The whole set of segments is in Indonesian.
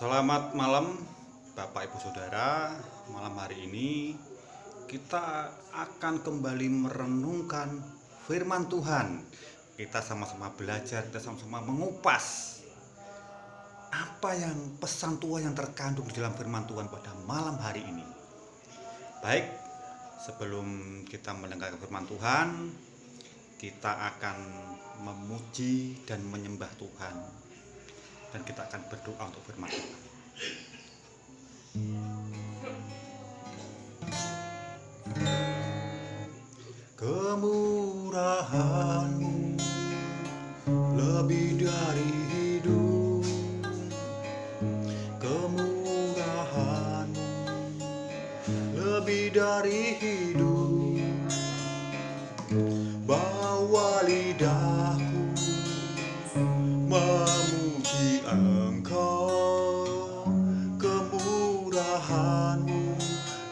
Selamat malam Bapak Ibu Saudara. Malam hari ini kita akan kembali merenungkan firman Tuhan. Kita sama-sama belajar, kita sama-sama mengupas apa yang pesan Tuhan yang terkandung di dalam firman Tuhan pada malam hari ini. Baik, sebelum kita mendengarkan firman Tuhan, kita akan memuji dan menyembah Tuhan. Dan kita akan berdoa untuk firman Tuhan. Kemurahan-Mu lebih dari hidup, kemurahan-Mu lebih dari hidup. Bawa lidahku memuji Engkau, kemurahan-Mu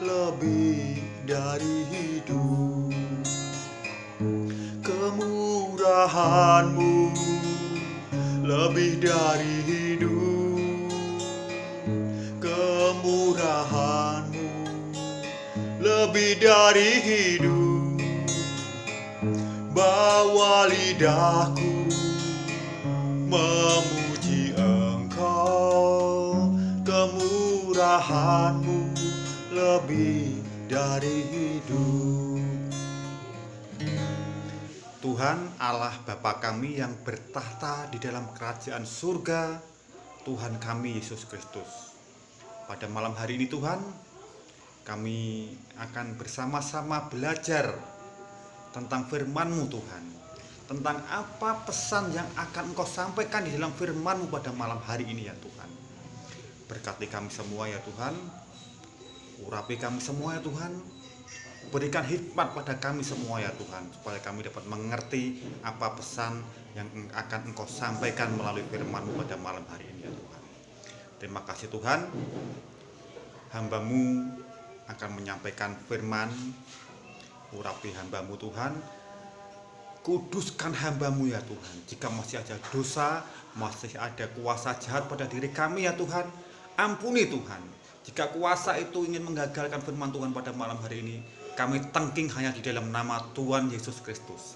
lebih dari hidup, kemurahan-Mu lebih dari hidup, kemurahan-Mu lebih dari hidup. Bawa lidahku memuji Engkau, kemurahan-Mu lebih dari hidup. Tuhan Allah Bapa kami yang bertahta di dalam kerajaan surga, Tuhan kami Yesus Kristus. Pada malam hari ini Tuhan, kami akan bersama-sama belajar tentang firman-Mu Tuhan, tentang apa pesan yang akan Engkau sampaikan di dalam firman-Mu pada malam hari ini ya Tuhan. Berkati kami semua ya Tuhan, urapi kami semua ya Tuhan, berikan hikmat pada kami semua ya Tuhan, supaya kami dapat mengerti apa pesan yang akan Engkau sampaikan melalui firman-Mu pada malam hari ini ya Tuhan. Terima kasih Tuhan, hamba-Mu akan menyampaikan firman. Urapi hamba-Mu Tuhan, kuduskan hamba-Mu ya Tuhan. Jika masih ada dosa, masih ada kuasa jahat pada diri kami ya Tuhan, ampuni Tuhan. Jika kuasa itu ingin menggagalkan firman Tuhan pada malam hari ini, kami tengking hanya di dalam nama Tuhan Yesus Kristus.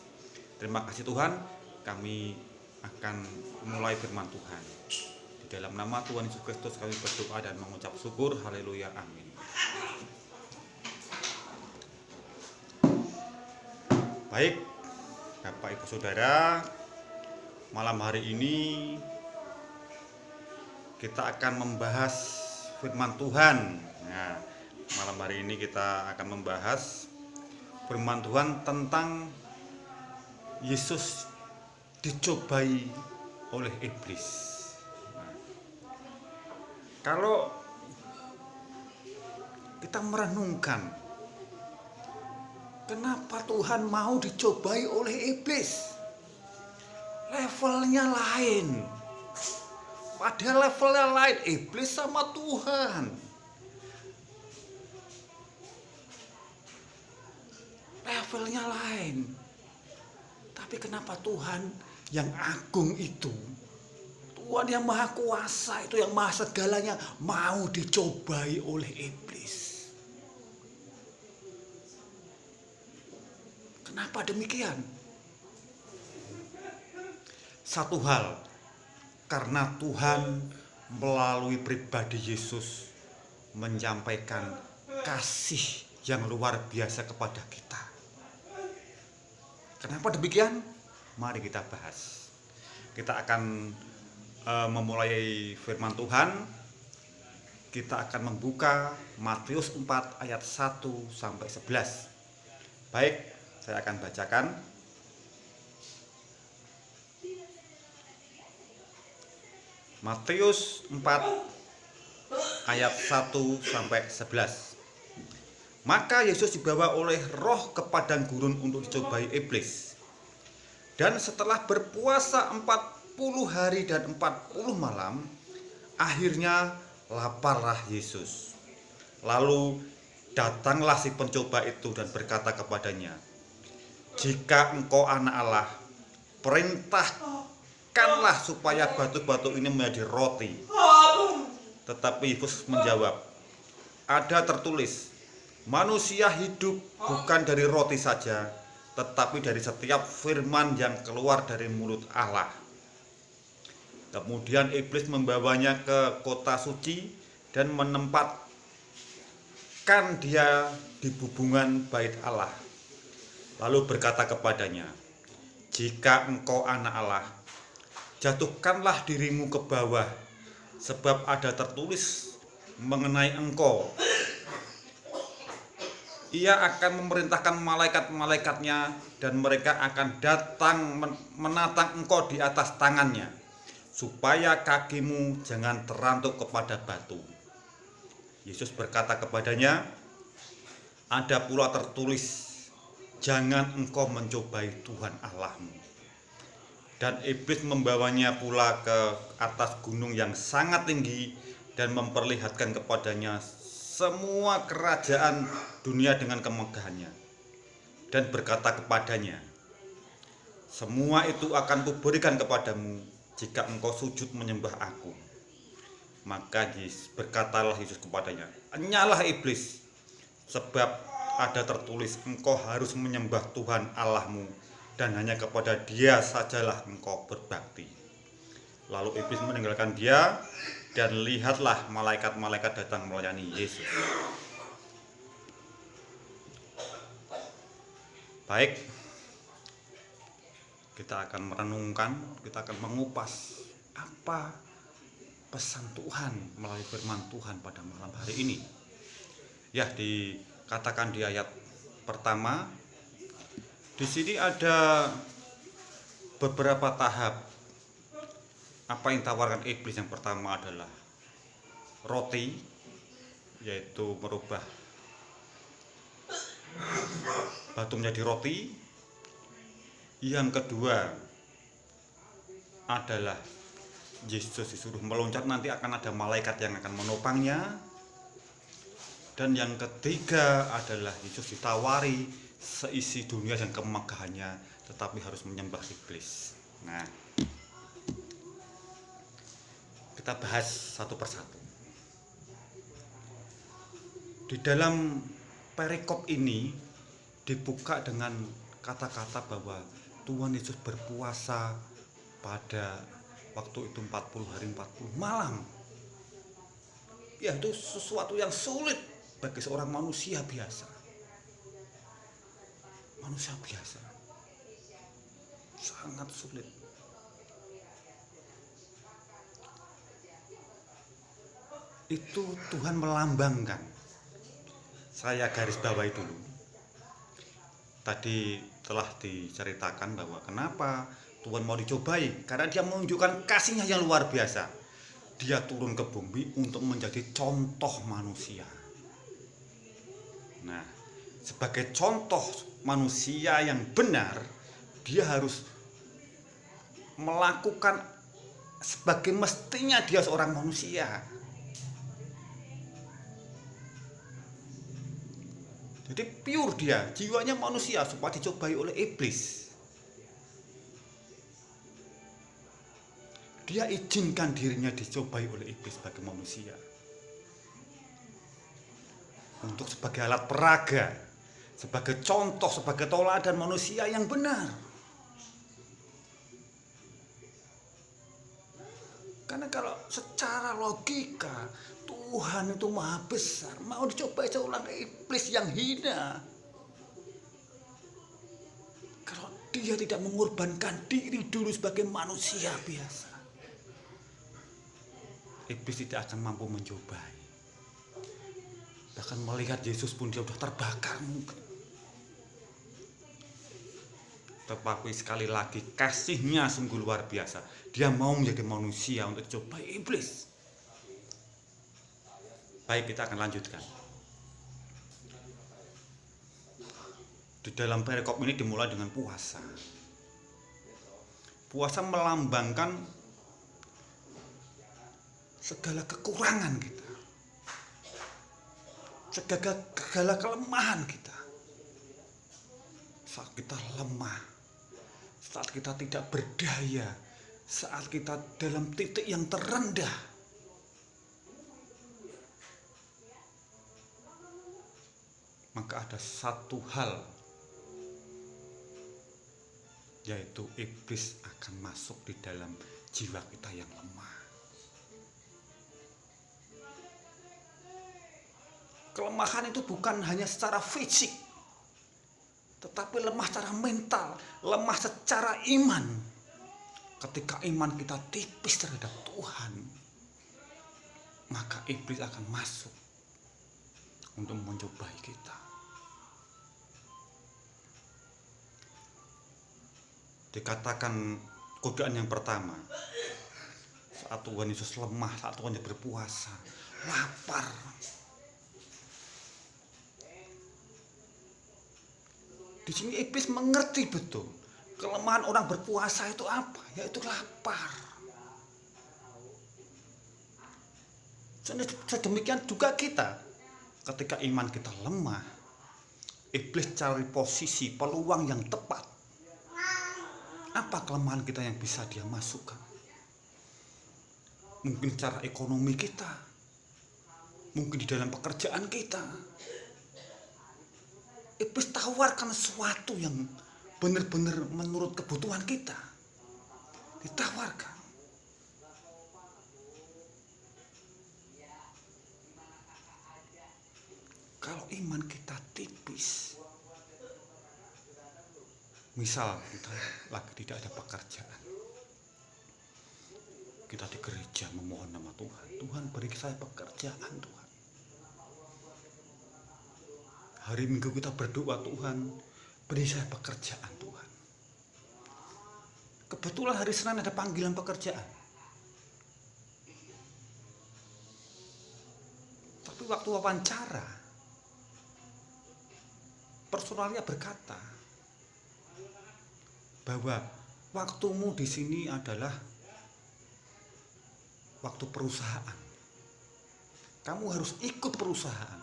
Terima kasih Tuhan, kami akan mulai firman Tuhan. Di dalam nama Tuhan Yesus Kristus kami berdoa dan mengucap syukur. Haleluya, amin. Baik, Bapak Ibu Saudara, malam hari ini kita akan membahas firman Tuhan. Nah, malam hari ini kita akan membahas firman Tuhan tentang Yesus dicobai oleh iblis. Nah, kalau kita merenungkan, kenapa Tuhan mau dicobai oleh iblis? Levelnya lain. Padahal levelnya lain, iblis sama Tuhan. Levelnya lain. Tapi kenapa Tuhan yang agung itu, Tuhan yang maha kuasa itu, yang maha segalanya, mau dicobai oleh iblis? Kenapa demikian? Satu hal, karena Tuhan melalui pribadi Yesus menyampaikan kasih yang luar biasa kepada kita. Kenapa demikian? Mari kita bahas. Kita akan memulai firman Tuhan. Kita akan membuka Matius 4 ayat 1 sampai 11. Baik, saya akan bacakan. Matius 4 ayat 1 sampai 11. Maka Yesus dibawa oleh Roh ke padang gurun untuk dicobai iblis. Dan setelah berpuasa 40 hari dan 40 malam, akhirnya laparlah Yesus. Lalu datanglah si pencoba itu dan berkata kepadanya, "Jika engkau anak Allah, perintahkanlah supaya batu-batu ini menjadi roti." Tetapi Yesus menjawab, ada tertulis, manusia hidup bukan dari roti saja, tetapi dari setiap firman yang keluar dari mulut Allah. Kemudian iblis membawanya ke kota suci dan menempatkan dia di bubungan bait Allah. Lalu berkata kepadanya, jika engkau anak Allah, jatuhkanlah dirimu ke bawah, sebab ada tertulis mengenai engkau, ia akan memerintahkan malaikat-malaikatnya dan mereka akan datang menatang engkau di atas tangannya, supaya kakimu jangan terantuk kepada batu. Yesus berkata kepadanya, ada pula tertulis, jangan engkau mencobai Tuhan Allahmu. Dan iblis membawanya pula ke atas gunung yang sangat tinggi dan memperlihatkan kepadanya semua kerajaan dunia dengan kemegahannya, dan berkata kepadanya, semua itu akan kuberikan kepadamu jika engkau sujud menyembah aku. Maka berkatalah Yesus kepadanya, enyalah iblis, sebab ada tertulis engkau harus menyembah Tuhan Allahmu, dan hanya kepada Dia sajalah engkau berbakti. Lalu iblis meninggalkan dia, dan lihatlah malaikat-malaikat datang melayani Yesus. Baik, kita akan merenungkan, kita akan mengupas apa pesan Tuhan melalui firman Tuhan pada malam hari ini. Ya, dikatakan di ayat pertama, di sini ada beberapa tahap. Apa yang ditawarkan iblis? Yang pertama adalah roti, yaitu merubah batu menjadi roti. Yang kedua adalah Yesus disuruh meloncat, nanti akan ada malaikat yang akan menopangnya. Dan yang ketiga adalah Yesus ditawari seisi dunia dan kemegahannya, tetapi harus menyembah iblis. Nah, kita bahas satu persatu. Di dalam perikop ini dibuka dengan kata-kata bahwa Tuhan Yesus berpuasa pada waktu itu 40 hari 40 malam. Ya, itu sesuatu yang sulit bagi seorang manusia biasa. Manusia biasa. Sangat sulit. Itu Tuhan melambangkan. Saya garis bawahi dulu. Tadi telah diceritakan bahwa kenapa Tuhan mau dicobai, karena Dia menunjukkan kasih-Nya yang luar biasa. Dia turun ke bumi untuk menjadi contoh manusia. Nah, sebagai contoh manusia yang benar, Dia harus melakukan sebagai mestinya dia seorang manusia. Jadi pure dia, jiwanya manusia, supaya dicobai oleh iblis. Dia izinkan dirinya dicobai oleh iblis sebagai manusia, untuk sebagai alat peraga, sebagai contoh, sebagai teladan manusia yang benar. Karena kalau secara logika, Tuhan itu maha besar, mau dicobai seorang iblis yang hina. Kalau dia tidak mengorbankan diri dulu sebagai manusia biasa, iblis tidak akan mampu mencobai. Bahkan melihat Yesus pun dia sudah terbakar mungkin. Tetapi sekali lagi kasih-Nya sungguh luar biasa. Dia mau menjadi manusia untuk cobai iblis. Baik, kita akan lanjutkan. Di dalam perikop ini dimulai dengan puasa. Puasa melambangkan segala kekurangan kita, segala kelemahan kita. Saat kita lemah, saat kita tidak berdaya, saat kita dalam titik yang terendah, maka ada satu hal, yaitu iblis akan masuk di dalam jiwa kita yang lemah. Kelemahan itu bukan hanya secara fisik, tetapi lemah secara mental, lemah secara iman. Ketika iman kita tipis terhadap Tuhan, maka iblis akan masuk untuk mencobai kita. Dikatakan godaan yang pertama, saat Tuhan Yesus lemah, saat Tuhan Yesus berpuasa, lapar. Di sini iblis mengerti betul kelemahan orang berpuasa itu apa, yaitu lapar. Sedemikian juga kita, ketika iman kita lemah, iblis cari posisi, peluang yang tepat. Apa kelemahan kita yang bisa dia masukkan? Mungkin secara ekonomi kita, mungkin di dalam pekerjaan kita. Iblis tawarkan sesuatu yang benar-benar menurut kebutuhan kita. Ditawarkan. Kalau iman kita tipis, misal kita lagi tidak ada pekerjaan, kita di gereja memohon nama Tuhan, Tuhan beri saya pekerjaan Tuhan. Hari Minggu kita berdoa, Tuhan beri saya pekerjaan Tuhan. Kebetulan hari Senin ada panggilan pekerjaan, tapi waktu wawancara personalnya berkata bahwa waktumu di sini adalah waktu perusahaan. Kamu harus ikut perusahaan.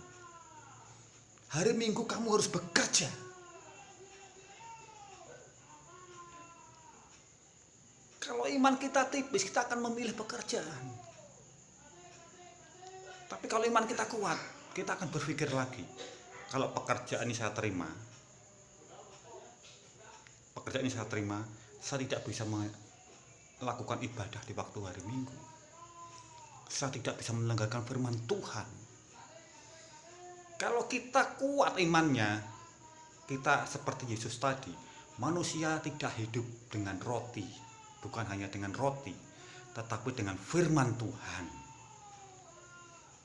Hari Minggu kamu harus bekerja. Kalau iman kita tipis, kita akan memilih pekerjaan. Tapi kalau iman kita kuat, kita akan berpikir lagi. Kalau pekerjaan ini saya terima, saya tidak bisa melakukan ibadah di waktu hari Minggu. Saya tidak bisa mendengarkan firman Tuhan. Kalau kita kuat imannya, kita seperti Yesus tadi, manusia tidak hidup dengan roti, bukan hanya dengan roti, tetapi dengan firman Tuhan.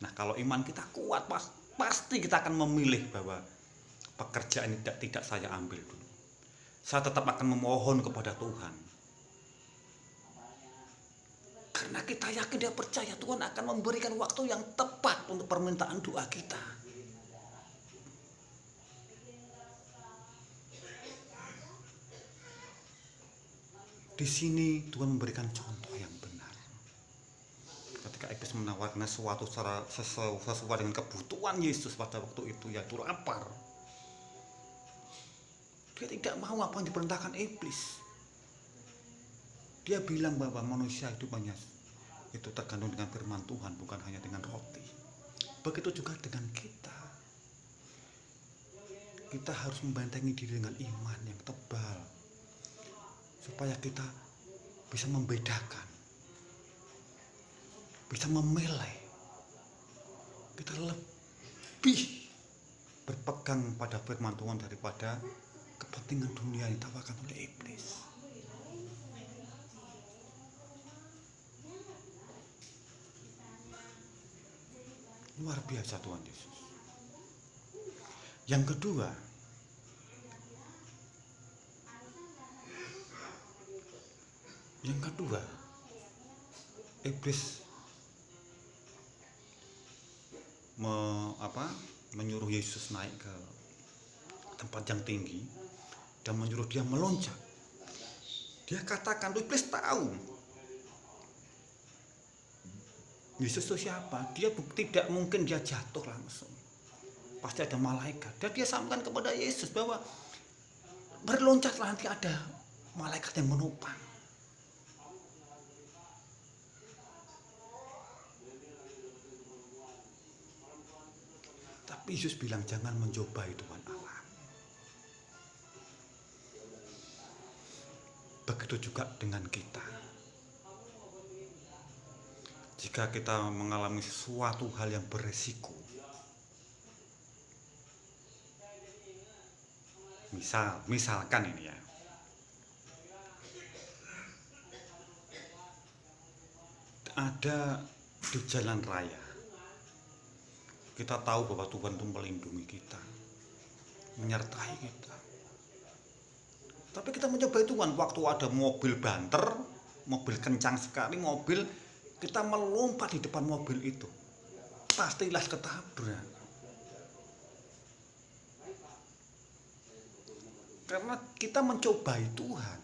Nah, kalau iman kita kuat, pasti kita akan memilih bahwa pekerjaan ini tidak saya ambil dulu. Saya tetap akan memohon kepada Tuhan. Karena kita yakin dan percaya Tuhan akan memberikan waktu yang tepat untuk permintaan doa kita. Di sini Tuhan memberikan contoh yang benar. Ketika iblis menawarkan sesuatu sesuai dengan kebutuhan Yesus pada waktu itu, yaitu lapar. Dia tidak mau apa yang diperintahkan iblis. Dia bilang bahwa manusia hidupnya itu tergantung dengan firman Tuhan, bukan hanya dengan roti. Begitu juga dengan kita. Kita harus membentengi diri dengan iman yang tebal, supaya kita bisa membedakan, bisa memilih. Kita lebih berpegang pada firman Tuhan daripada kepentingan dunia yang ditawarkan oleh iblis. Luar biasa Tuhan Yesus. Yang kedua, iblis menyuruh Yesus naik ke tempat yang tinggi dan menyuruh dia meloncat. Dia katakan, iblis tahu Yesus itu siapa. Dia tidak mungkin dia jatuh langsung, pasti ada malaikat. Dan dia sampaikan kepada Yesus bahwa berloncatlah, nanti ada malaikat yang menopang. Tapi Yesus bilang jangan mencobai Tuhan Allah. Begitu juga dengan kita. Jika kita mengalami sesuatu hal yang beresiko, misalkan ini ya, ada di jalan raya, kita tahu bahwa Tuhan itu melindungi kita, menyertai kita. Tapi kita mencoba Tuhan, waktu ada mobil banter, mobil kencang sekali, kita melompat di depan mobil itu, pastilah ketabrak. Karena kita mencobai Tuhan.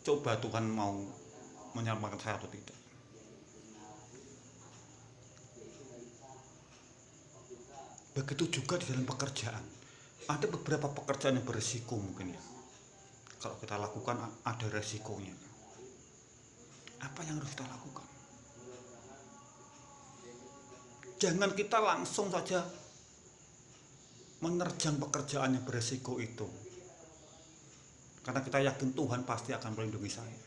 Coba Tuhan mau menyelamatkan saya atau tidak. Begitu juga di dalam pekerjaan. Ada beberapa pekerjaan yang berisiko mungkin ya. Kalau kita lakukan ada resikonya. Apa yang harus kita lakukan? Jangan kita langsung saja menerjang pekerjaan yang beresiko itu. Karena kita yakin Tuhan pasti akan melindungi saya.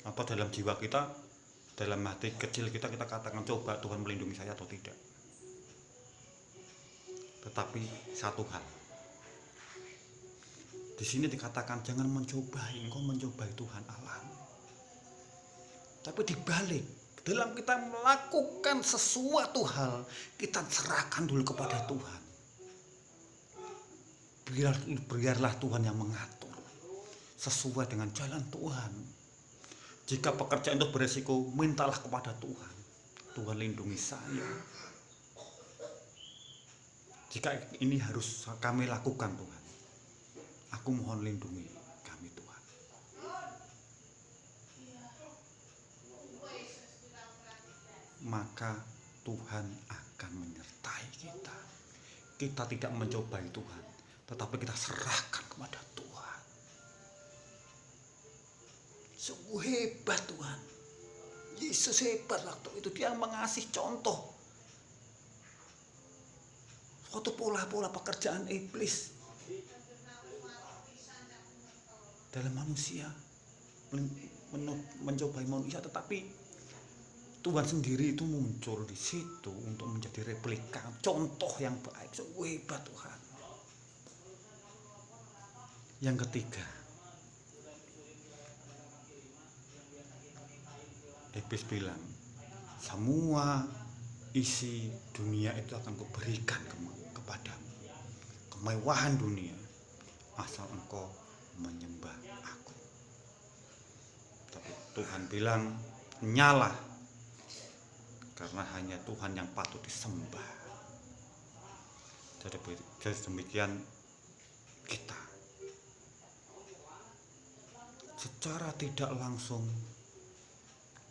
Atau dalam jiwa kita, dalam hati kecil kita katakan coba Tuhan melindungi saya atau tidak. Tetapi satu hal, di sini dikatakan jangan mencobai, engkau mencobai Tuhan Allah. Tapi dibalik, dalam kita melakukan sesuatu hal, kita serahkan dulu kepada Tuhan. Biarlah Tuhan yang mengatur sesuai dengan jalan Tuhan. Jika pekerjaan itu beresiko, mintalah kepada Tuhan. Tuhan lindungi saya. Jika ini harus kami lakukan Tuhan, aku mohon lindungi kami Tuhan. Maka Tuhan akan menyertai kita. Kita tidak mencobai Tuhan, tetapi kita serahkan kepada Tuhan. Sungguh hebat Tuhan. Yesus hebat waktu itu, dia mengasih contoh suatu pola-pola pekerjaan iblis dalam manusia, mencobai manusia, tetapi Tuhan sendiri itu muncul di situ untuk menjadi replika, contoh yang baik. Sungguh hebat Tuhan. Yang ketiga, iblis bilang, semua isi dunia itu akan kuberikan kepadamu, kemewahan dunia, asal engkau menyembah aku. Tapi Tuhan bilang, nyalah, karena hanya Tuhan yang patut disembah. Jadi demikian kita secara tidak langsung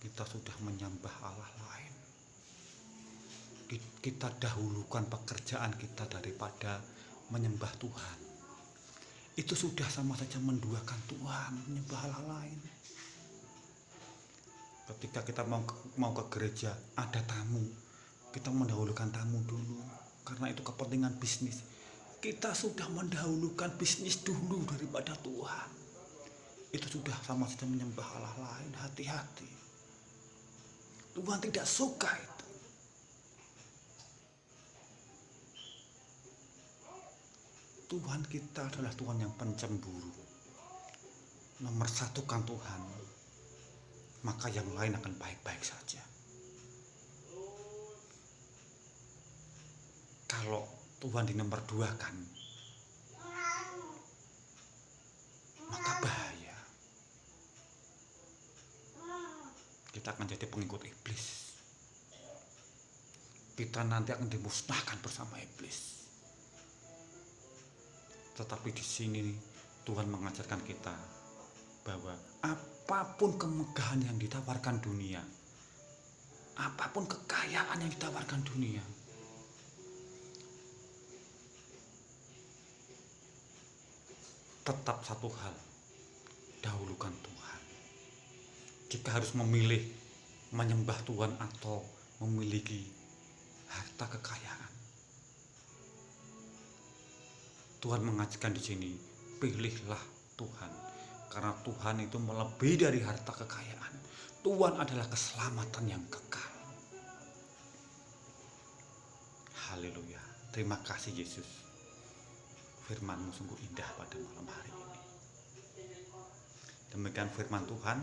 kita sudah menyembah Allah lain. Kita dahulukan pekerjaan kita daripada menyembah Tuhan. Itu sudah sama saja menduakan Tuhan, menyembah Allah lain. Ketika kita mau ke gereja, ada tamu, kita mendahulukan tamu dulu, karena itu kepentingan bisnis. Kita sudah mendahulukan bisnis dulu daripada Tuhan. Itu sudah sama saja menyembah Allah lain. Hati-hati, Tuhan tidak suka itu. Tuhan kita adalah Tuhan yang pencemburu. Nomor satukan Tuhan, maka yang lain akan baik-baik saja. Kalau Tuhan dinomor duakan, maka bahaya. Kita akan jadi pengikut iblis. Kita nanti akan dimusnahkan bersama iblis. Tetapi di sini Tuhan mengajarkan kita bahwa apapun kemegahan yang ditawarkan dunia, apapun kekayaan yang ditawarkan dunia, tetap satu hal, dahulukan Tuhan. Jika harus memilih menyembah Tuhan atau memiliki harta kekayaan. Tuhan mengajarkan di sini, pilihlah Tuhan, karena Tuhan itu melebihi dari harta kekayaan. Tuhan adalah keselamatan yang kekal. Haleluya. Terima kasih Yesus. Firman-Mu sungguh indah pada malam hari ini. Demikian firman Tuhan,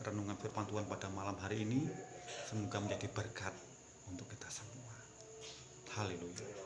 renungan firman Tuhan pada malam hari ini. Semoga menjadi berkat untuk kita semua. Haleluya.